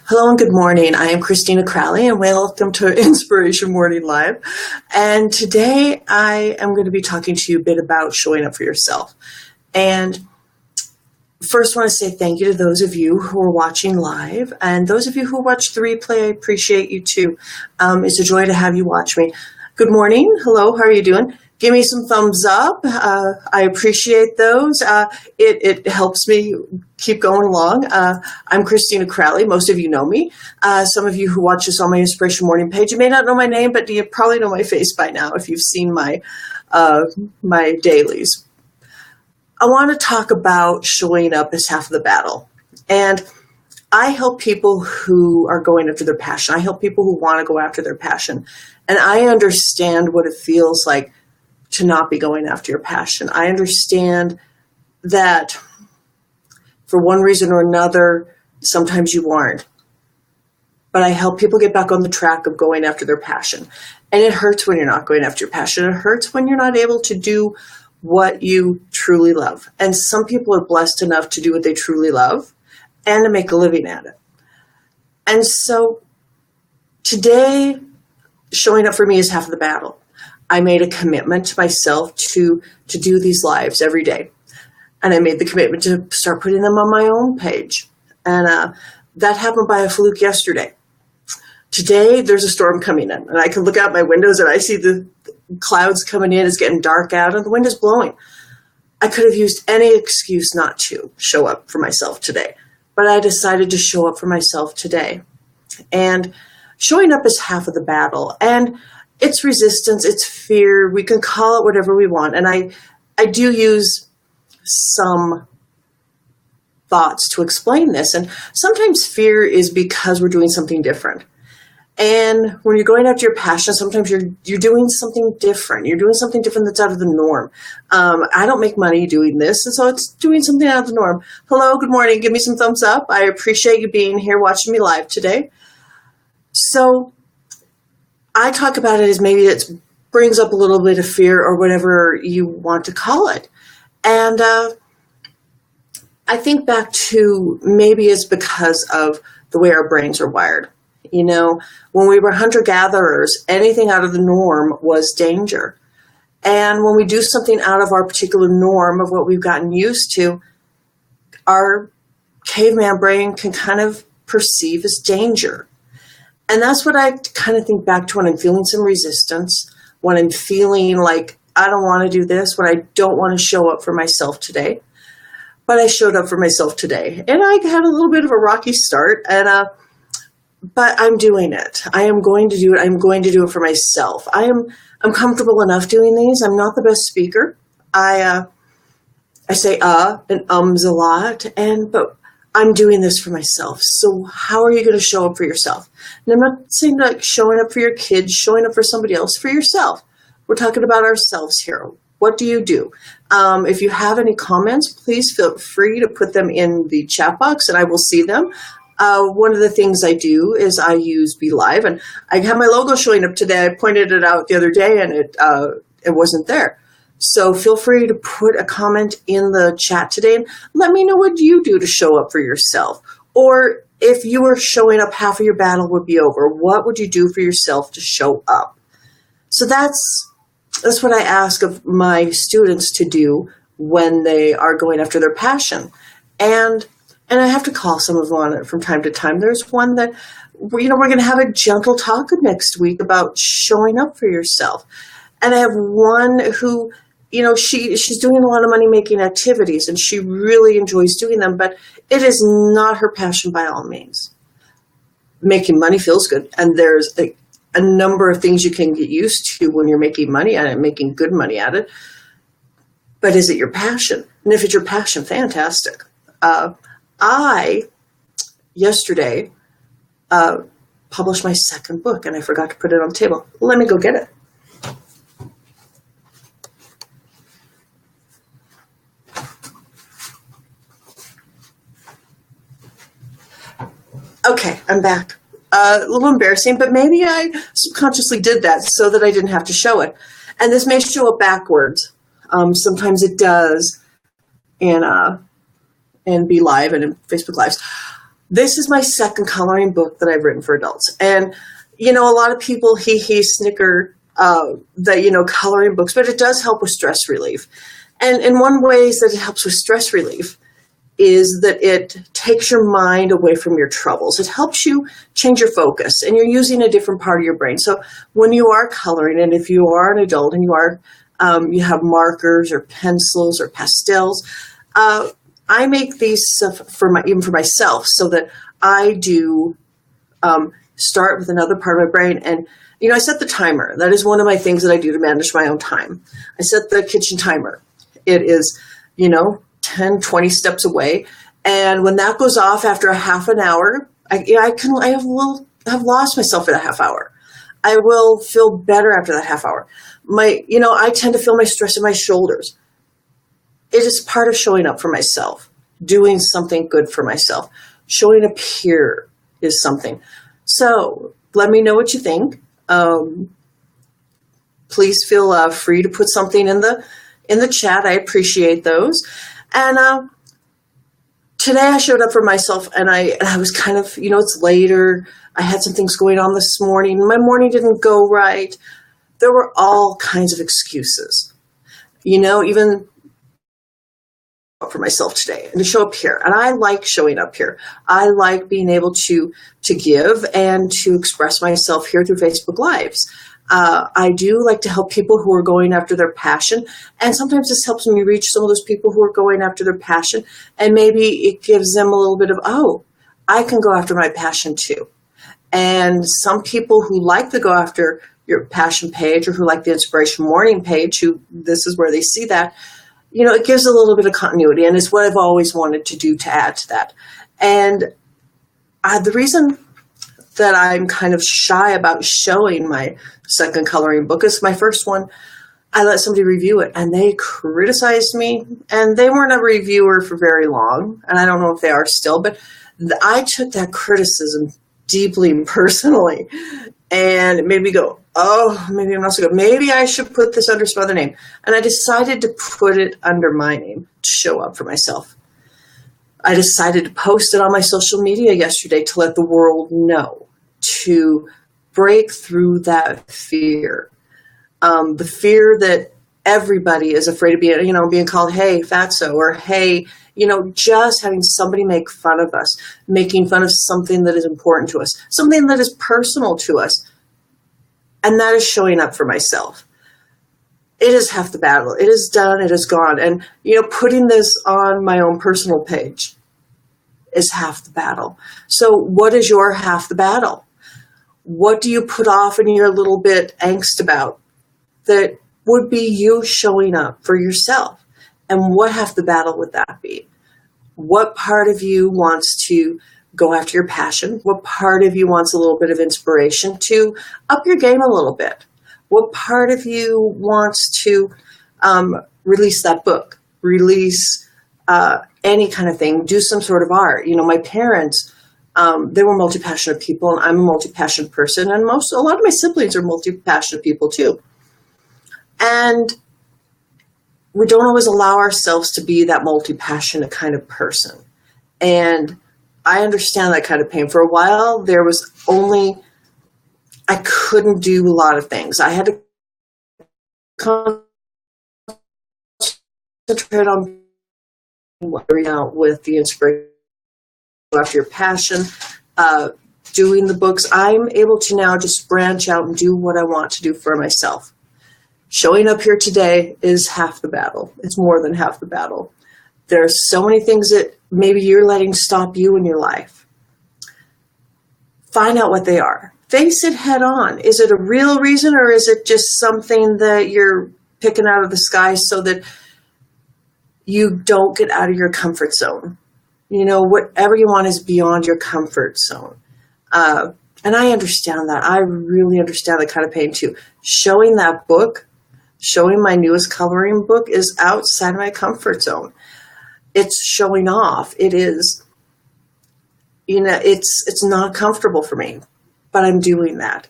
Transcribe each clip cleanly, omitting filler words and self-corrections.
Hello and good morning. I am Christina Crowley and welcome to Inspiration Morning Live. And today I am going to be talking to you a bit about showing up for yourself. And first I want to say thank you to those of you who are watching live, and those of you who watch the replay, I appreciate you too. It's a joy to have you watch me. Good morning. Hello. How are you doing? Give me some thumbs up. I appreciate those. It helps me keep going along. I'm Christina Crowley. Most of you know me. Some of you who watch this on my Inspiration Morning page, you may not know my name, but you probably know my face by now if you've seen my dailies. I want to talk about showing up as half of the battle. And I help people who are going after their passion. I help people who want to go after their passion. And I understand what it feels like to not be going after your passion. I understand that for one reason or another, sometimes you aren't. But I help people get back on the track of going after their passion. And it hurts when you're not going after your passion. It hurts when you're not able to do what you truly love. And some people are blessed enough to do what they truly love and to make a living at it. And so today, showing up for me is half of the battle. I made a commitment to myself to do these lives every day. And I made the commitment to start putting them on my own page. And that happened by a fluke yesterday. Today, there's a storm coming in. And I can look out my windows and I see the clouds coming in. It's getting dark out and the wind is blowing. I could have used any excuse not to show up for myself today. But I decided to show up for myself today. And showing up is half of the battle. And it's resistance, it's fear, we can call it whatever we want. And I do use some thoughts to explain this. And sometimes fear is because we're doing something different. And when you're going after your passion, sometimes you're doing something different. You're doing something different that's out of the norm. I don't make money doing this, and so it's doing something out of the norm. Hello, good morning. Give me some thumbs up. I appreciate you being here watching me live today. So I talk about it as maybe it brings up a little bit of fear or whatever you want to call it. And I think back to maybe it's because of the way our brains are wired. You know, when we were hunter-gatherers, anything out of the norm was danger. And when we do something out of our particular norm of what we've gotten used to, our caveman brain can kind of perceive as danger. And that's what I kind of think back to when I'm feeling some resistance, when I'm feeling like I don't want to do this, when I don't want to show up for myself today. But I showed up for myself today. And I had a little bit of a rocky start, but I'm doing it. I am going to do it. I'm going to do it for myself. I'm comfortable enough doing these. I'm not the best speaker. I say and ums a lot, but I'm doing this for myself. So how are you going to show up for yourself? And I'm not saying like showing up for your kids, showing up for somebody else, for yourself. We're talking about ourselves here. What do you do? If you have any comments, please feel free to put them in the chat box and I will see them. One of the things I do is I use BeLive, and I have my logo showing up today. I pointed it out the other day and it wasn't there. So feel free to put a comment in the chat today and let me know what you do to show up for yourself. Or if you were showing up, half of your battle would be over. What would you do for yourself to show up? So that's what I ask of my students to do when they are going after their passion. And I have to call some of them on it from time to time. There's one that, we're going to have a gentle talk next week about showing up for yourself. And I have one who, she's doing a lot of money-making activities and she really enjoys doing them, but it is not her passion by all means. Making money feels good. And there's a number of things you can get used to when you're making money at it, making good money at it. But is it your passion? And if it's your passion, fantastic. I, yesterday, published my second book and I forgot to put it on the table. Let me go get it. Okay, I'm back. A little embarrassing, but maybe I subconsciously did that so that I didn't have to show it. And this may show up backwards. Sometimes it does in BeLive and in Facebook Lives. This is my second coloring book that I've written for adults. And, a lot of people snicker that, coloring books, but it does help with stress relief. And in one way that it helps with stress relief is that it takes your mind away from your troubles. It helps you change your focus, and you're using a different part of your brain. So when you are coloring, and if you are an adult and you have markers or pencils or pastels, I make these even for myself, so that I do start with another part of my brain. And, I set the timer. That is one of my things that I do to manage my own time. I set the kitchen timer. It is, 10, 20 steps away. And when that goes off after a half an hour, I will have lost myself for that half hour. I will feel better after that half hour. I tend to feel my stress in my shoulders. It is part of showing up for myself, doing something good for myself. Showing up here is something. So let me know what you think. Please feel free to put something in the chat. I appreciate those. And today I showed up for myself, and I was kind of, it's later. I had some things going on this morning. My morning didn't go right. There were all kinds of excuses, even for myself today and to show up here. And I like showing up here. I like being able to give and to express myself here through Facebook Lives. I do like to help people who are going after their passion. And sometimes this helps me reach some of those people who are going after their passion. And maybe it gives them a little bit of, oh, I can go after my passion too. And some people who like to go after your passion page, or who like the Inspiration Morning page, this is where they see that, it gives a little bit of continuity. And it's what I've always wanted to do to add to that. And the reason that I'm kind of shy about showing my second coloring book is my first one, I let somebody review it, and they criticized me, and they weren't a reviewer for very long, and I don't know if they are still, but I took that criticism deeply and personally, and it made me go, oh, maybe I'm not so good. Maybe I should put this under some other name. And I decided to put it under my name to show up for myself. I decided to post it on my social media yesterday to let the world know, to break through that fear. The fear that everybody is afraid of being called, hey, fatso, or hey, just having somebody make fun of us, making fun of something that is important to us, something that is personal to us. And that is showing up for myself. It is half the battle. It is done. It is gone. And, putting this on my own personal page is half the battle. So what is your half the battle? What do you put off and you're a little bit angst about that would be you showing up for yourself? And what half the battle would that be? What part of you wants to go after your passion? What part of you wants a little bit of inspiration to up your game a little bit? What part of you wants to release that book, release any kind of thing, do some sort of art? My parents, they were multi-passionate people, and I'm a multi-passionate person, and a lot of my siblings are multi-passionate people too. And we don't always allow ourselves to be that multi-passionate kind of person. And I understand that kind of pain. For a while, I couldn't do a lot of things. I had to concentrate on working out with the inspiration after your passion, doing the books. I'm able to now just branch out and do what I want to do for myself. Showing up here today is half the battle. It's more than half the battle. There are so many things that maybe you're letting stop you in your life. Find out what they are. Face it head on. Is it a real reason, or is it just something that you're picking out of the sky so that you don't get out of your comfort zone? Whatever you want is beyond your comfort zone. And I understand that. I really understand that kind of pain too. Showing that book, showing my newest coloring book is outside my comfort zone. It's showing off. It is, it's not comfortable for me, but I'm doing that.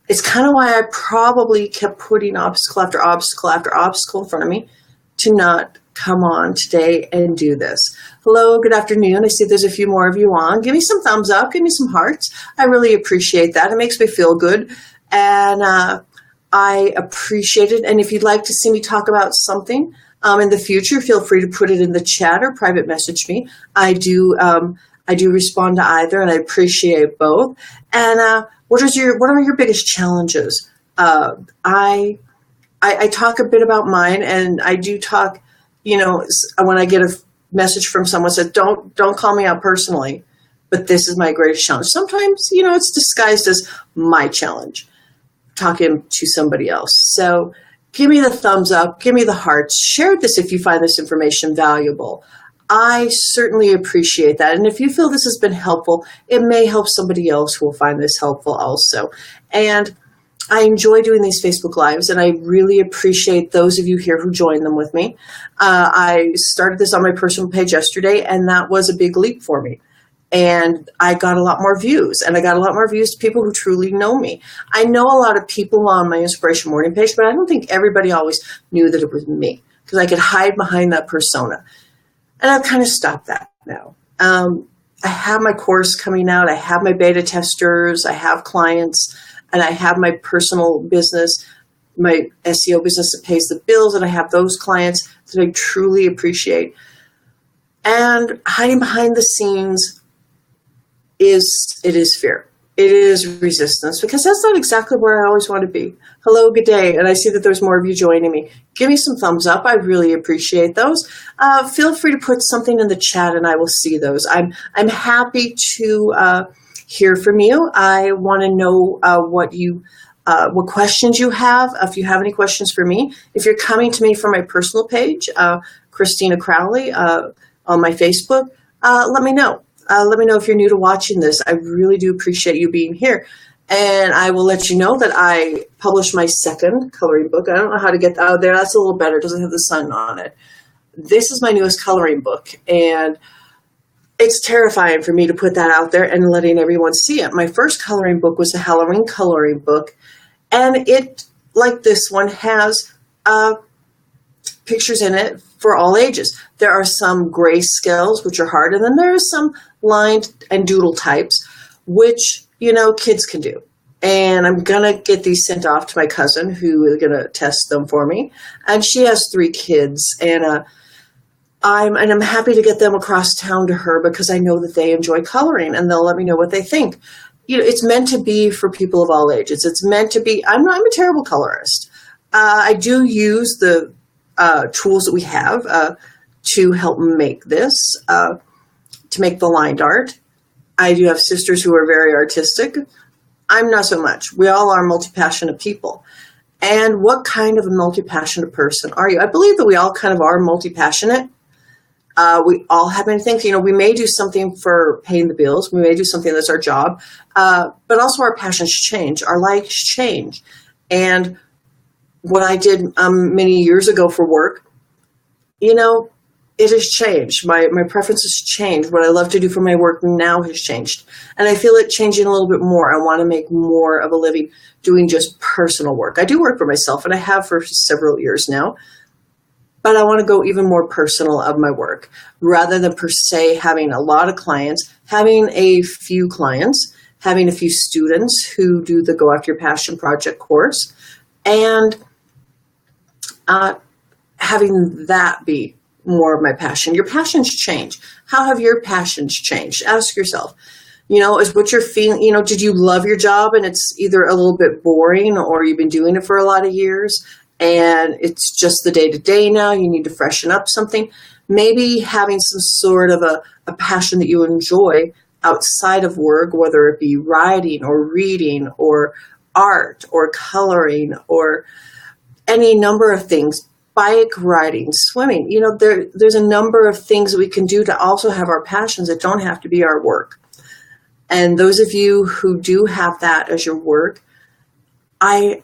It's kind of why I probably kept putting obstacle after obstacle after obstacle in front of me to not come on today and do this. Hello, good afternoon. I see there's a few more of you on. Give me some thumbs up. Give me some hearts. I really appreciate that. It makes me feel good. And I appreciate it. And if you'd like to see me talk about something in the future, feel free to put it in the chat or private message me. I do respond to either, and I appreciate both. And what are your biggest challenges? I talk a bit about mine, and I do talk, when I get a message from someone that says, don't call me out personally, but this is my greatest challenge. Sometimes, it's disguised as my challenge, talking to somebody else. So give me the thumbs up, give me the hearts, share this if you find this information valuable. I certainly appreciate that. And if you feel this has been helpful, it may help somebody else who will find this helpful also. And I enjoy doing these Facebook Lives, and I really appreciate those of you here who join them with me. I started this on my personal page yesterday, and that was a big leap for me. And I got a lot more views, and I got a lot more views to people who truly know me. I know a lot of people on my Inspiration Morning page, but I don't think everybody always knew that it was me, because I could hide behind that persona. And I've kind of stopped that now. I have my course coming out. I have my beta testers. I have clients. And I have my personal business, my SEO business that pays the bills, and I have those clients that I truly appreciate. And hiding behind the scenes is fear. It is resistance, because that's not exactly where I always want to be. Hello, good day. And I see that there's more of you joining me. Give me some thumbs up. I really appreciate those. Feel free to put something in the chat and I will see those. I'm happy to hear from you. I want to know what questions you have. If you have any questions for me, if you're coming to me from my personal page, Christina Crowley on my Facebook, let me know. Let me know if you're new to watching this. I really do appreciate you being here. And I will let you know that I published my second coloring book. I don't know how to get out there. That's a little better. It doesn't have the sun on it. This is my newest coloring book. And it's terrifying for me to put that out there and letting everyone see it. My first coloring book was a Halloween coloring book. And it, like this one, has pictures in it for all ages. There are some grayscales, which are hard, and then there are some lined and doodle types, which, kids can do. And I'm going to get these sent off to my cousin, who is going to test them for me. And she has 3 kids, and I'm happy to get them across town to her because I know that they enjoy coloring, and they'll let me know what they think. It's meant to be for people of all ages. It's meant to be. I'm a terrible colorist. I do use the tools that we have to help make this, to make the lined art. I do have sisters who are very artistic. I'm not so much. We all are multi-passionate people. And what kind of a multi-passionate person are you? I believe that we all kind of are multi-passionate. We all have many things. We may do something for paying the bills. We may do something that's our job. But also our passions change. Our lives change. And what I did many years ago for work, it has changed. My preferences changed. What I love to do for my work now has changed. And I feel it changing a little bit more. I want to make more of a living doing just personal work. I do work for myself, and I have for several years now. But I want to go even more personal of my work. Rather than per se having a lot of clients, having a few clients, having a few students who do the Go After Your Passion Project course, and having that be more of my passion. Your passions change. How have your passions changed? Ask yourself, is what you're feeling, did you love your job and it's either a little bit boring, or you've been doing it for a lot of years and it's just the day-to-day now, you need to freshen up something. Maybe having some sort of a passion that you enjoy outside of work, whether it be writing or reading or art or coloring or any number of things. Bike riding, swimming, there's a number of things that we can do to also have our passions that don't have to be our work. And those of you who do have that as your work, way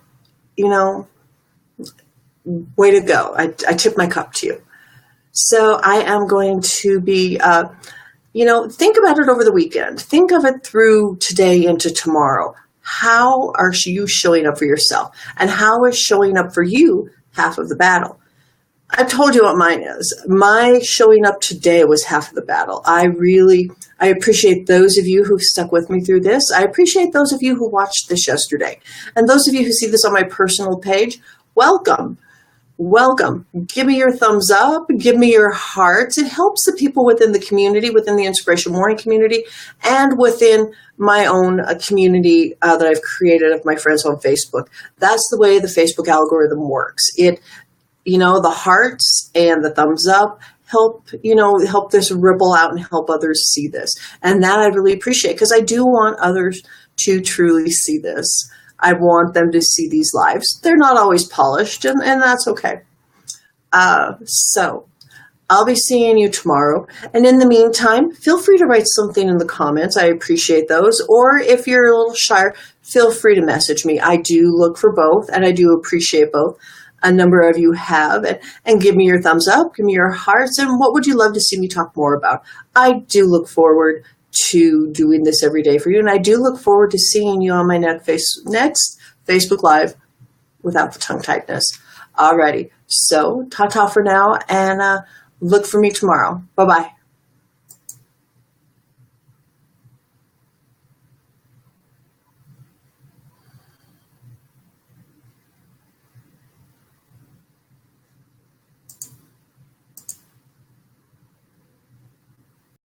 to go. I tip my cup to you. So I am going to be, think about it over the weekend. Think of it through today into tomorrow. How are you showing up for yourself? And how is showing up for you half of the battle? I've told you what mine is. My showing up today was half of the battle. I appreciate those of you who've stuck with me through this. I appreciate those of you who watched this yesterday. And those of you who see this on my personal page, welcome. Welcome. Give me your thumbs up. Give me your hearts. It helps the people within the community, within the Inspiration Morning community, and within my own community that I've created of my friends on Facebook. That's the way the Facebook algorithm works. The hearts and the thumbs up help this ripple out and help others see this. And that I really appreciate, because I do want others to truly see this. I want them to see these lives. They're not always polished, and that's okay. So I'll be seeing you tomorrow. And in the meantime, feel free to write something in the comments. I appreciate those. Or if you're a little shy, feel free to message me. I do look for both, and I do appreciate both. A number of you have, and give me your thumbs up, give me your hearts, and what would you love to see me talk more about? I do look forward to doing this every day for you, and I do look forward to seeing you on my next Facebook Live without the tongue tightness. Alrighty, so ta-ta for now, and look for me tomorrow. Bye-bye.